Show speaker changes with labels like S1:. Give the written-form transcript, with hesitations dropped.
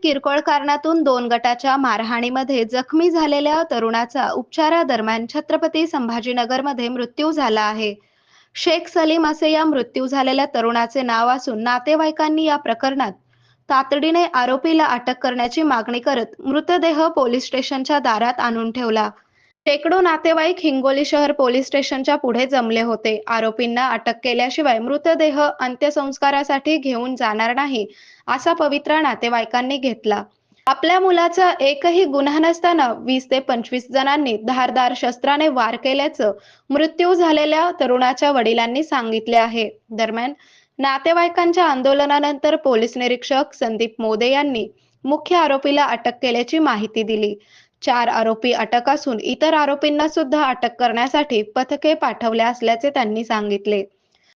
S1: किरकोळ कारणातून दोन गटाच्या मारहाणीमध्ये जखमी झालेल्या तरुणाचा उपचारादरम्यान छत्रपती संभाजीनगरमध्ये मृत्यू झाला आहे. शेख सलीम असे या मृत्यू झालेल्या तरुणाचे नाव असून नातेवाईकांनी या प्रकरणात तातडीने आरोपीला अटक करण्याची मागणी करत मृतदेह पोलीस स्टेशनच्या दारात आणून ठेवला. शेकडो नातेवाईक हिंगोली शहर पोलीस स्टेशनच्या पुढे जमले होते. आरोपींना अटक केल्याशिवाय मृतदेह अंत्यसंस्कारासाठी घेऊन जाणार नाही, असा पवित्रा नातेवाईकांनी घेतला. आपल्या मुलाचा एकही गुन्हा नसताना 20 ते 25 जणांनी धारदार शस्त्राने वार केल्याचं मृत्यू झालेल्या तरुणाच्या वडिलांनी सांगितले आहे. दरम्यान, नातेवाईकांच्या आंदोलनानंतर पोलीस निरीक्षक संदीप मोदे यांनी मुख्य आरोपीला अटक केल्याची माहिती दिली. 4 आरोपी अटक असून इतर आरोपींना सुद्धा अटक करण्यासाठी पथके पाठवले असल्याचे त्यांनी सांगितले.